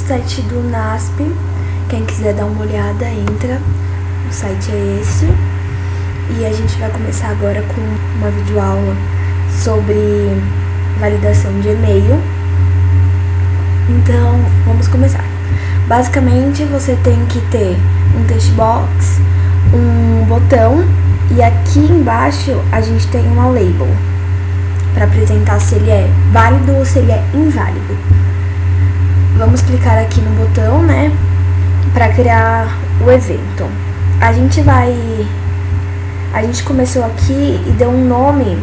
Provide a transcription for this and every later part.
site do NASP. Quem quiser dar uma olhada, entra. O site é esse. E a gente vai começar agora com uma videoaula sobre validação de e-mail. Então, vamos começar. Basicamente, você tem que ter um text box, um botão e aqui embaixo a gente tem uma label para apresentar se ele é válido ou se ele é inválido. Vamos clicar aqui no botão, né, para criar o evento. A gente começou aqui e deu um nome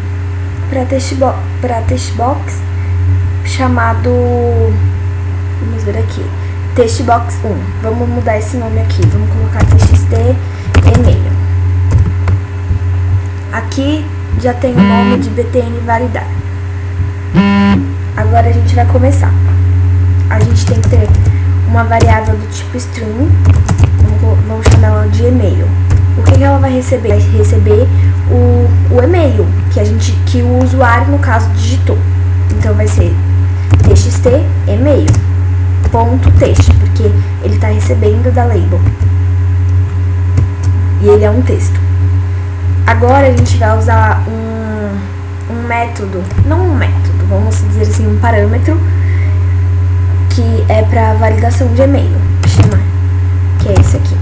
para text box chamado, vamos ver aqui, textbox 1. Vamos mudar esse nome aqui, vamos colocar txt e-mail. Aqui já tem o nome de btn validar. Agora a gente vai começar. A gente tem que ter uma variável do tipo string, vamos chamar ela de e-mail. O que ela vai receber? Vai receber o e-mail que o usuário, no caso, digitou. Então vai ser txt e-mail ponto text, porque ele está recebendo da label e ele é um texto. Agora a gente vai usar um método, não um método, vamos dizer assim, um parâmetro que é para validação de e-mail, que é esse aqui.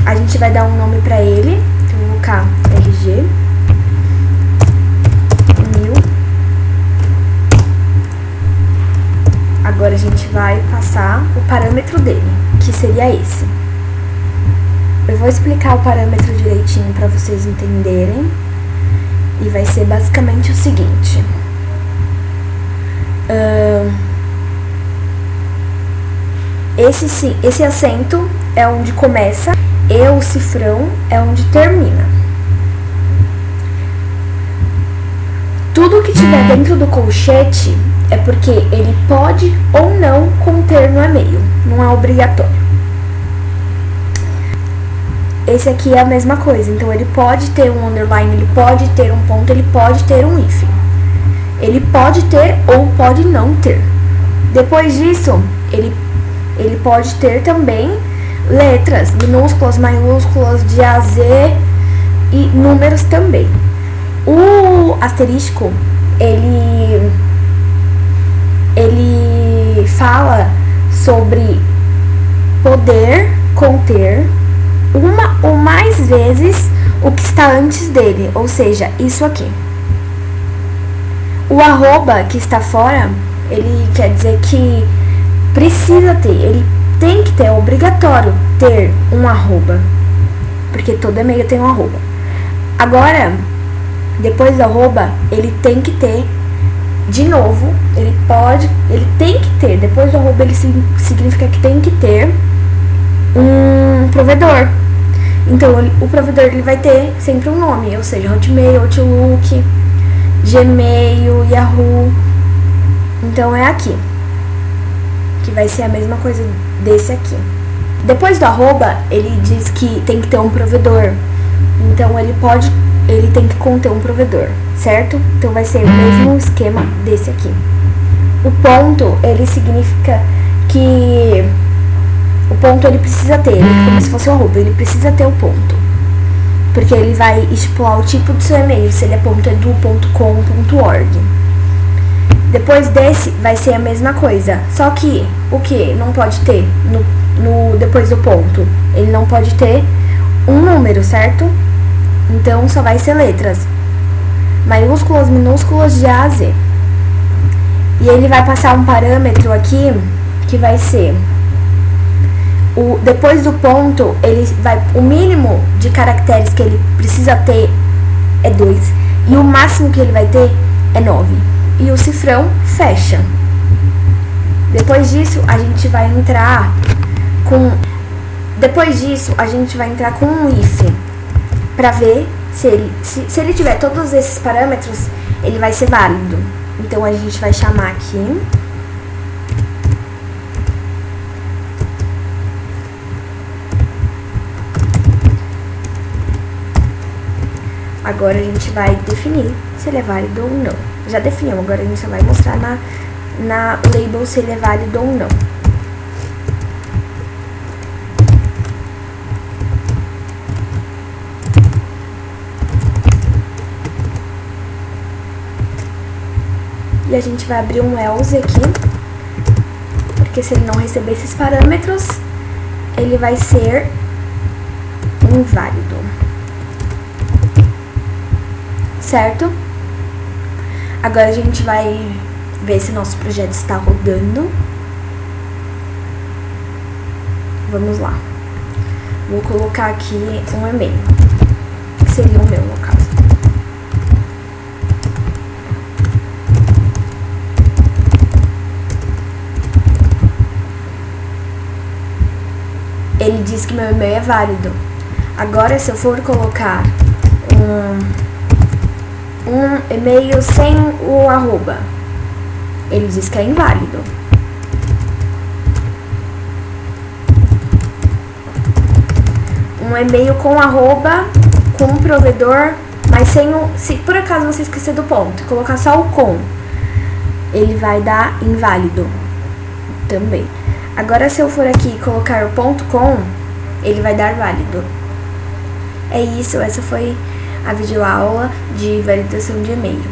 A gente vai dar um nome para ele, então vou colocar LG 1000. Agora a gente vai passar o parâmetro dele, que seria esse. Eu vou explicar o parâmetro direitinho para vocês entenderem. E vai ser basicamente o seguinte. Esse acento é onde começa e o cifrão é onde termina. Tudo que tiver dentro do colchete é porque ele pode ou não conter no e-mail, não é obrigatório. Esse aqui é a mesma coisa, então ele pode ter um underline, ele pode ter um ponto, ele pode ter um hífen. Ele pode ter ou pode não ter. Depois disso, ele pode ter também letras minúsculas, maiúsculas, de A a Z e números também. O asterisco, ele fala sobre poder conter uma ou mais vezes o que está antes dele, ou seja, isso aqui. O arroba que está fora, ele quer dizer que precisa ter, ele tem que ter, é obrigatório ter um arroba, porque todo e-mail tem um arroba. Agora, depois do arroba, ele tem que ter, de novo, ele tem que ter, depois do arroba ele significa que tem que ter um provedor. Então, o provedor ele vai ter sempre um nome, ou seja, Hotmail, Outlook, Gmail, Yahoo. Então, é aqui, que vai ser a mesma coisa desse aqui. Depois do arroba, ele diz que tem que ter um provedor. Então, ele tem que conter um provedor, certo? Então, vai ser o mesmo esquema desse aqui. O ponto, ele significa que o ponto ele precisa ter, como se fosse um arroba, ele precisa ter o ponto. Porque ele vai estipular o tipo do seu e-mail, se ele é .edu.com.org. Depois desse, vai ser a mesma coisa. Só que, o que não pode ter depois do ponto? Ele não pode ter um número, certo? Então, só vai ser letras. Maiúsculas, minúsculas, de A a Z. E ele vai passar um parâmetro aqui, que vai ser... depois do ponto, o mínimo de caracteres que ele precisa ter é 2. E o máximo que ele vai ter é 9. E o cifrão fecha. Depois disso, a gente vai entrar com um if para ver se ele tiver todos esses parâmetros, ele vai ser válido. Então a gente vai chamar aqui Agora a gente vai definir se ele é válido ou não. Já definimos, agora a gente só vai mostrar na label se ele é válido ou não. E a gente vai abrir um else aqui, porque se ele não receber esses parâmetros, ele vai ser inválido. Certo? Agora a gente vai ver se nosso projeto está rodando. Vamos lá. Vou colocar aqui um e-mail, que seria o meu, no caso. Ele diz que meu e-mail é válido. Agora, se eu for colocar um e-mail sem o arroba, ele diz que é inválido. Um e-mail com arroba, com um provedor, mas sem o... Se por acaso você esquecer do ponto, colocar só o com, ele vai dar inválido também. Agora, se eu for aqui e colocar o ponto com, ele vai dar válido. É isso, essa foi a videoaula de validação de e-mail.